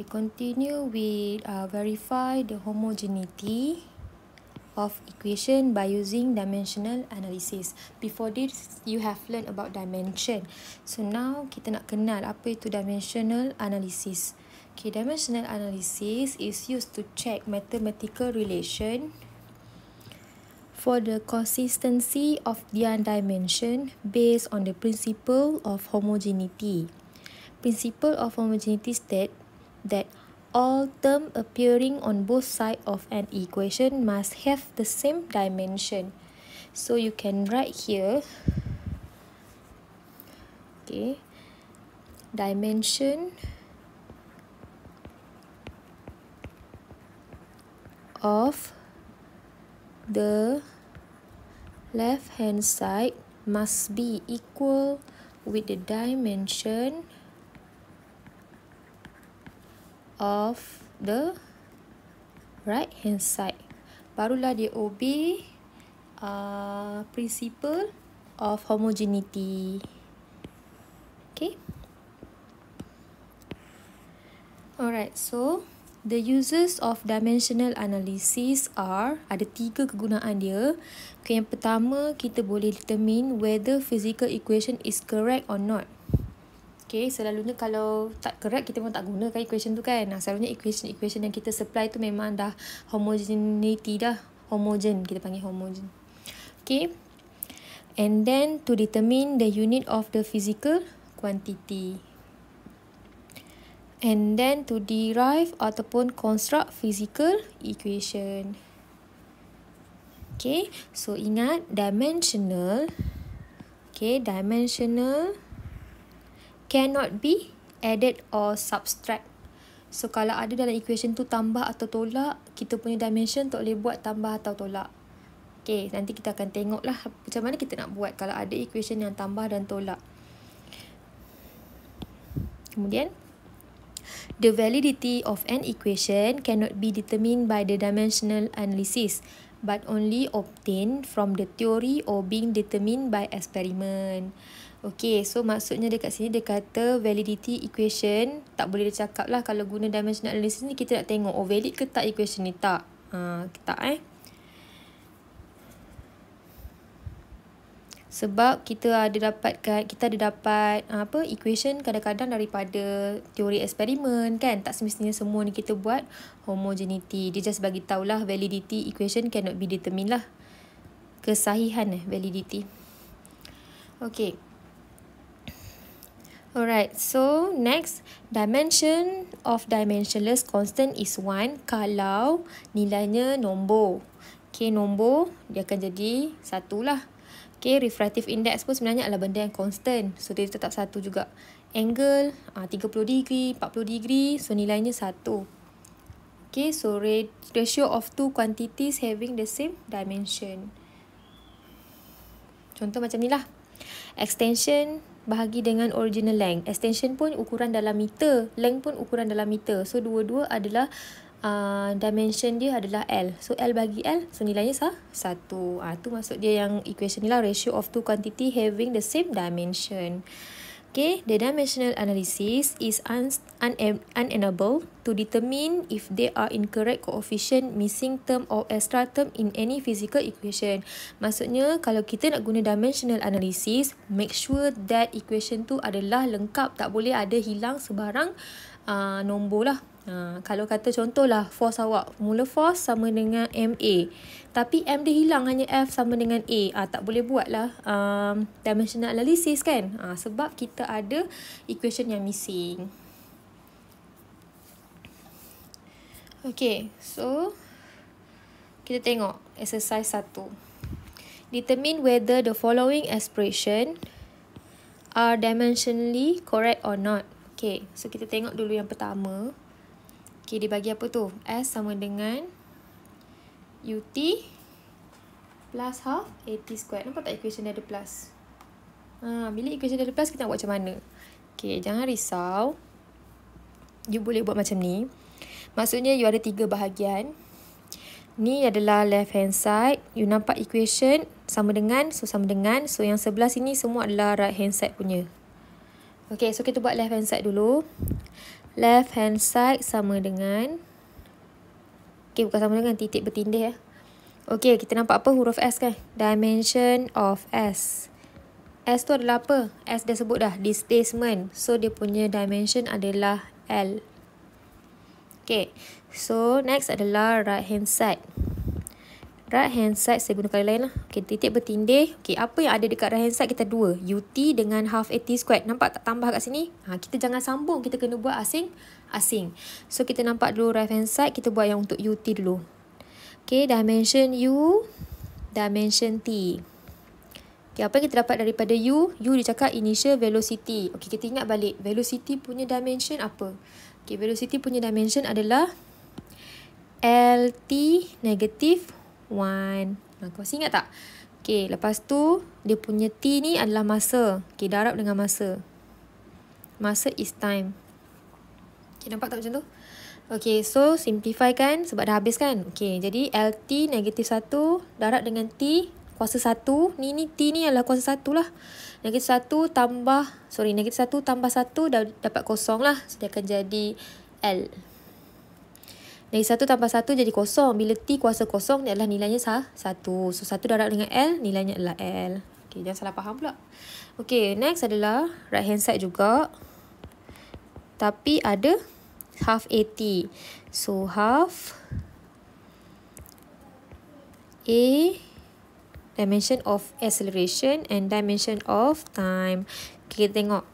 continue with verify the homogeneity of equation by using dimensional analysis. Before this, you have learned about dimension. So now kita nak kenal apa itu dimensional analysis. Okay, dimensional analysis is used to check mathematical relation for the consistency of their dimension based on the principle of homogeneity. Principle of homogeneity state that all terms appearing on both sides of an equation must have the same dimension. So you can write here, okay, dimension of the left hand side must be equal with the dimension of the right hand side. Barulah dia obey principle of homogeneity. Okay. Alright, so the uses of dimensional analysis are, ada 3 kegunaan dia. Okay, yang pertama, kita boleh determine whether physical equation is correct or not. Okay, selalunya kalau tak correct, kita pun tak gunakan equation tu kan. Selalunya equation yang kita supply tu memang dah homogeneity dah. Homogen, kita panggil homogen. Okay. And then to determine the unit of the physical quantity. And then to derive ataupun construct physical equation. Okay, so ingat dimensional. Okay, dimensional cannot be added or subtract. So kalau ada dalam equation tu tambah atau tolak, kita punya dimension tak boleh buat tambah atau tolak. Okay, nanti kita akan tengoklah macam mana kita nak buat kalau ada equation yang tambah dan tolak. Kemudian, the validity of an equation cannot be determined by the dimensional analysis, but only obtained from the theory or being determined by experiment. Okay, so maksudnya dekat sini dia kata validity equation tak boleh dia cakap lah kalau guna dimensional analysis ni kita nak tengok valid ke tak equation ni, tak. Tak Sebab kita ada dapat equation kadang-kadang daripada teori eksperimen kan. Tak semestinya semua ni kita buat homogeneity. Dia just bagi tahulah validity equation cannot be determined lah. Kesahihan validity. Okay. Alright, so next, dimension of dimensionless constant is 1 kalau nilainya nombor. Okay, nombor dia akan jadi 1 lah. Okay, refractive index pun sebenarnya adalah benda yang constant. So, dia tetap 1 juga. Angle, 30 degree, 40 degree. So, nilainya 1. Okay, so ratio of two quantities having the same dimension. Contoh macam ni lah. Extension bahagi dengan original length. Extension pun ukuran dalam meter. Length pun ukuran dalam meter. So, dua-dua adalah dimension dia adalah L. So, L bagi L. So, nilainya 1. Tu maksud dia yang equation ni lah. Ratio of two quantity having the same dimension. Okay, the dimensional analysis is unable to determine if there are incorrect coefficient, missing term or extra term in any physical equation. Maksudnya, kalau kita nak guna dimensional analysis, make sure that equation tu adalah lengkap. Tak boleh ada hilang sebarang nombor lah. Kalau kata contohlah force awak, mula force sama dengan MA, tapi M dia hilang hanya F sama dengan A, tak boleh buat lah dimensional analysis kan, sebab kita ada equation yang missing. Okay, so kita tengok exercise 1. Determine whether the following expression are dimensionally correct or not. Okay, so kita tengok dulu yang pertama. Okay, dia bagi apa tu? S sama dengan UT plus half AT squared. Nampak tak equation dia ada plus? Bila equation dia ada plus, kita nak buat macam mana? Okay, jangan risau. You boleh buat macam ni. Maksudnya, you ada 3 bahagian. Ni adalah left hand side. You nampak equation sama dengan. So, yang sebelah sini semua adalah right hand side punya. Okay, so kita buat left hand side dulu. left hand side sama dengan, okay, bukan sama dengan, titik bertindih ya. Okay, kita nampak apa huruf S kan? Dimension of S. S tu adalah apa? S dah sebut dah, displacement. So, dia punya dimension adalah L. Okay, so next adalah right hand side. Right hand side saya guna kali lain lah. Okay, titik bertindih. Okay, apa yang ada dekat right hand side kita dua. UT dengan half AT squared. Nampak tak tambah kat sini? Kita jangan sambung. Kita kena buat asing-asing. So, kita nampak dulu right hand side. Kita buat yang untuk UT dulu. Okay, dimension U, dimension T. Okay, apa yang kita dapat daripada U? U dia cakap initial velocity. Okay, kita ingat balik. Velocity punya dimension apa? Okay, velocity punya dimension adalah LT negative 1. Kau masih ingat tak? Okay, lepas tu dia punya T ni adalah masa. Okay, darab dengan masa. Masa is time. Okay, nampak tak macam tu? Okay, so simplify kan sebab dah habis kan? Okay, jadi LT negatif 1 darab dengan T kuasa 1. Ni T ni adalah kuasa 1 lah. Negatif 1 tambah, negatif 1 tambah 1 dah dapat kosong lah. So, dia akan jadi L. Negatif 1 tambah 1 jadi kosong. Bila T kuasa kosong, ni adalah nilainya 1. So, 1 darab dengan L, nilainya adalah L. Okay, jangan salah faham pula. Okay, next adalah right hand side juga. Tapi ada half AT. So, half A dimension of acceleration and dimension of time. Okay, kita tengok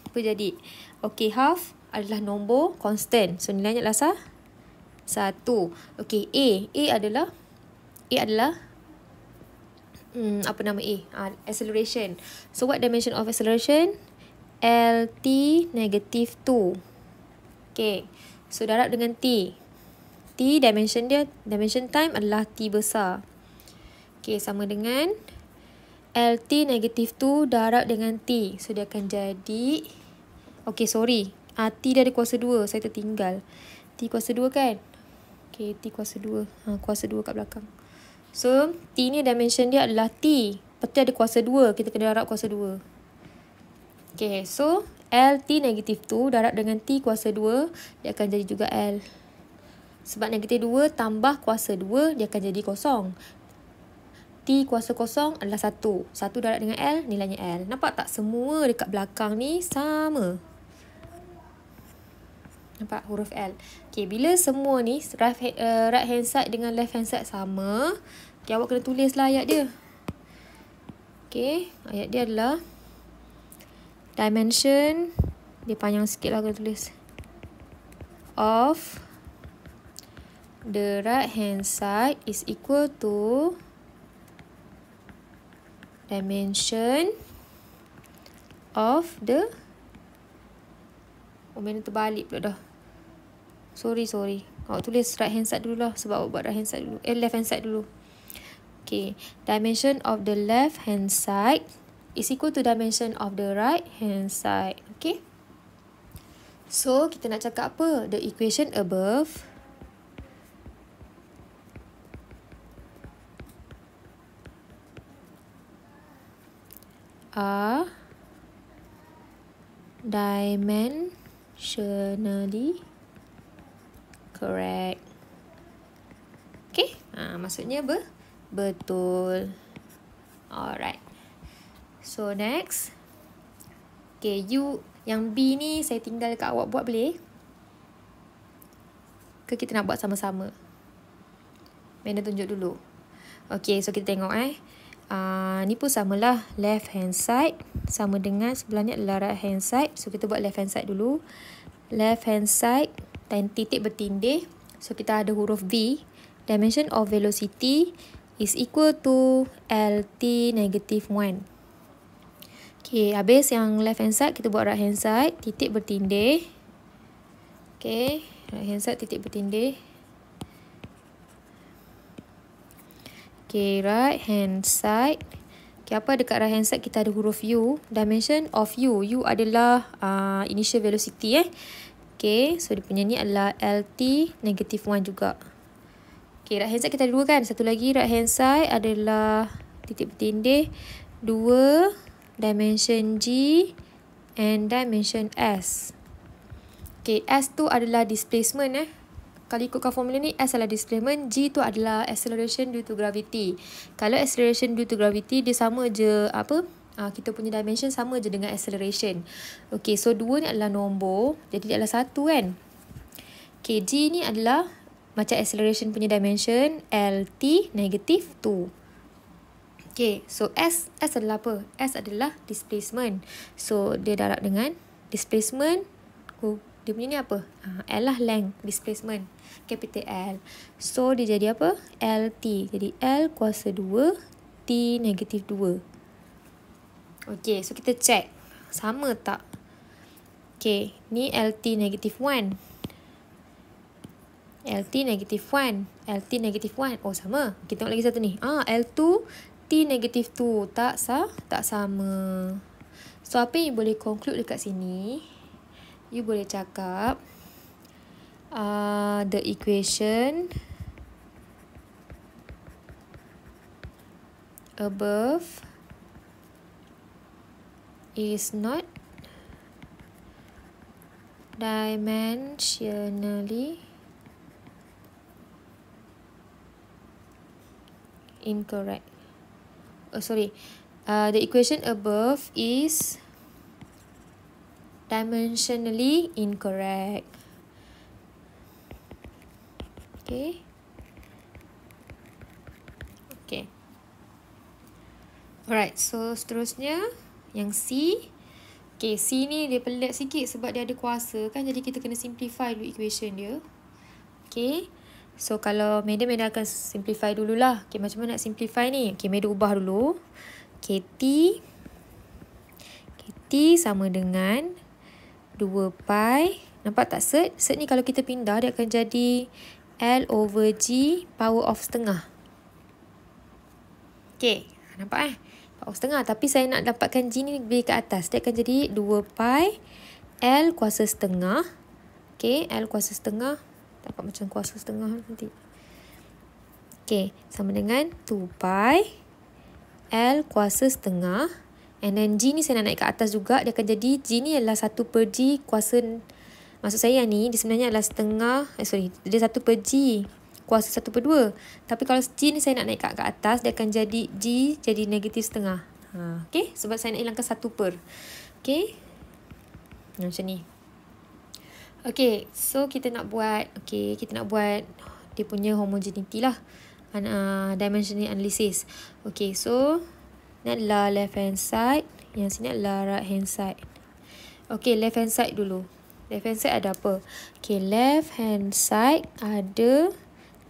apa jadi. Okay, half adalah nombor constant. So, nilainya adalah 1. Okay, A adalah apa nama A? Acceleration. So, what dimension of acceleration? LT negative 2. Okay, so darab dengan T. T dimension dia, dimension time adalah T besar. Okay, sama dengan LT negative 2 darab dengan T. So, dia akan jadi, okay, T dia ada kuasa 2. Saya tertinggal. T kuasa 2 kan? Okay, T kuasa 2. Kuasa 2 kat belakang. So, T ni dimension dia adalah T. Betul ada kuasa 2. Kita kena darab kuasa 2. Okay, so LT negatif 2 darab dengan T kuasa 2, dia akan jadi juga L. Sebab negatif 2 tambah kuasa 2, dia akan jadi kosong. T kuasa kosong adalah 1. 1 darab dengan L, nilainya L. Nampak tak? Semua dekat belakang ni sama. Nampak huruf L. Okay, bila semua ni right hand side dengan left hand side sama, okay, awak kena tulislah ayat dia. Okay, ayat dia adalah dimension, dia panjang sikit lah kena tulis, of the right hand side is equal to dimension of the, mana terbalik pula dah. Sorry. Awak tulis right hand side dulu lah, sebab awak buat right hand side dulu. Left hand side dulu. Okay, dimension of the left hand side is equal to dimension of the right hand side. Okay. So, kita nak cakap apa? The equation above are dimensionally correct. Okay. Maksudnya betul. Alright. So, next. Okay, yang B ni saya tinggal kat awak buat boleh? Ke kita nak buat sama-sama? Mana tunjuk dulu. Okay, so kita tengok ni pun samalah. Left hand side sama dengan sebelah ni adalah right hand side. So, kita buat left hand side dulu. Left hand side dan titik bertindih. So, kita ada huruf V. Dimension of velocity is equal to LT negative 1. Okay, habis yang left hand side, kita buat right hand side, titik bertindih. Okay, right hand side, titik bertindih. Okay, right hand side. Okay, apa dekat right hand side, kita ada huruf U. Dimension of U. U adalah initial velocity. Okay, so dia punya ni adalah LT negative 1 juga. Okay, right hand side kita ada 2 kan. Satu lagi, right hand side adalah titik bertindih. 2, dimension G and dimension S. Okay, S tu adalah displacement Kalau ikutkan formula ni, S adalah displacement, G tu adalah acceleration due to gravity. Kalau acceleration due to gravity, dia sama je kita punya dimension sama je dengan acceleration. Okay, so 2 ni adalah nombor, jadi dia adalah 1 kan. Okay, G ni adalah macam acceleration punya dimension, LT negative 2. Okay, so S adalah apa? S adalah displacement. So, dia darab dengan displacement. Dia punya ni apa? L lah, length, displacement, capital L. So, dia jadi apa? LT. Jadi, L kuasa 2, T negatif 2. Okay, so kita check. Sama tak? Okay, ni LT negatif 1. LT negatif 1. LT negatif 1. Oh, sama. Kita tengok lagi satu ni. L2, T negatif 2. Tak sama. So, apa yang boleh conclude dekat sini? You boleh cakap the equation above is not dimensionally incorrect. The equation above is dimensionally incorrect. Okay. Alright, so seterusnya yang C. Okay, C ni dia pelik sikit sebab dia ada kuasa kan, jadi kita kena simplify dulu equation dia. Okay, so kalau Madam akan simplify dululah. Okay, macam mana nak simplify ni? Okay, Madam ubah dulu. Okay, T sama dengan 2 pi. Nampak tak set? Set ni kalau kita pindah, dia akan jadi L over G power of setengah. Okay, nampak power setengah. Tapi saya nak dapatkan G ni lebih ke atas. Dia akan jadi 2 pi L kuasa setengah. Okay, L kuasa setengah. Dapat macam kuasa setengah nanti. Okay, sama dengan 2 pi L kuasa setengah. And then G ni saya nak naik ke atas juga. Dia akan jadi G ni adalah 1 per G kuasa. Maksud saya ni dia sebenarnya adalah setengah. Dia 1 per G kuasa 1 per 2. Tapi kalau G ni saya nak naik ke atas, dia akan jadi G jadi negatif setengah. Okay, sebab saya nak hilangkan 1 per. Okay, macam ni. Okay, so kita nak buat dia punya homogeneity lah. Dimensional analysis. Okay, so ni adalah left hand side. Yang sini adalah right hand side. Okay, left hand side dulu. Left hand side ada apa? Okay, left hand side ada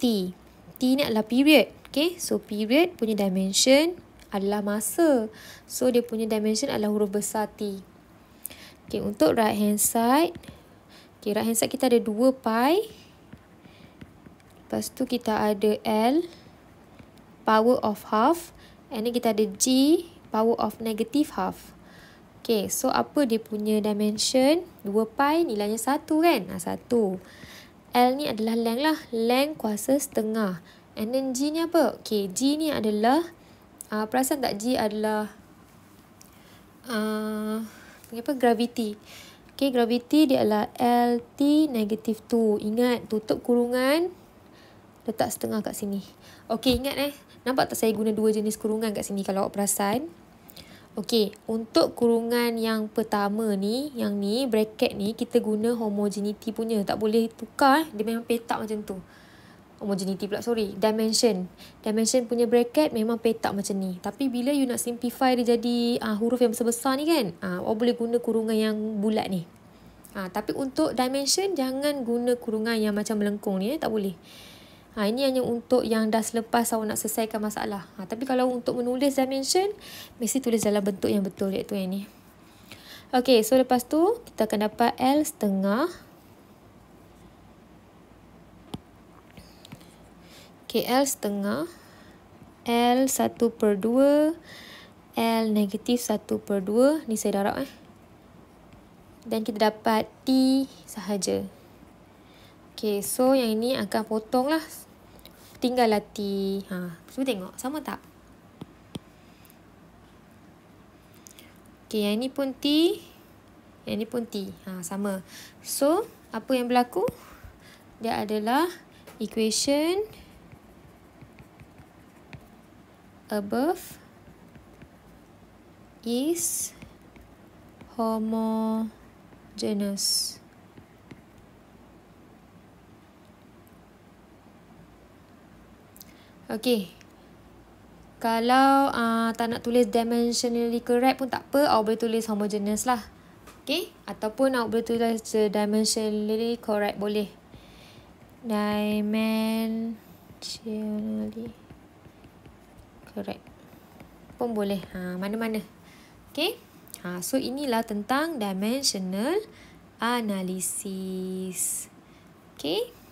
T. T ni adalah period. Okay, so period punya dimension adalah masa. So, dia punya dimension adalah huruf besar T. Okay, untuk right hand side. Okay, right hand side kita ada 2 pi. Lepas tu kita ada L power of half. And then kita ada G power of negative half. Okay, so apa dia punya dimension? 2 pi nilainya 1 kan? 1. L ni adalah length lah. Length kuasa setengah. And then G ni apa? Okay, G ni adalah perasan tak G adalah gravity. Okay, gravity dia adalah LT negatif 2. Ingat, tutup kurungan, letak setengah kat sini. Okay, ingat nampak tak saya guna 2 jenis kurungan kat sini kalau awak perasan? Okay, untuk kurungan yang pertama ni, yang ni, bracket ni, kita guna homogeneity punya. Tak boleh tukar, dia memang petak macam tu. Homogeneity pula, dimension. Dimension punya bracket memang petak macam ni. Tapi bila you nak simplify dia jadi huruf yang besar-besar ni kan, awak boleh guna kurungan yang bulat ni. Tapi untuk dimension, jangan guna kurungan yang macam melengkung ni, tak boleh. Ini hanya untuk yang dah selepas awak nak selesaikan masalah. Tapi kalau untuk menulis dimension, mesti tulis dalam bentuk yang betul, iaitu yang ni. Okay, so lepas tu, kita akan dapat L setengah. Okay, L setengah. L 1 per 2. L negatif 1 per 2. Ni saya darab Dan kita dapat T sahaja. Okay, so yang ini akan potong lah. Tinggallah T. Cuba tengok, sama tak? Okay, yang ini pun T. Yang ini pun T. Sama. So, apa yang berlaku? Dia adalah equation above is homogeneous. Okey. Kalau tak nak tulis dimensionally correct pun tak apa, awak boleh tulis homogeneous lah. Okey, ataupun awak boleh tulis dimensionally correct boleh. Dimensionally correct pun boleh. Mana-mana. Okey. So inilah tentang dimensional analysis. Okey.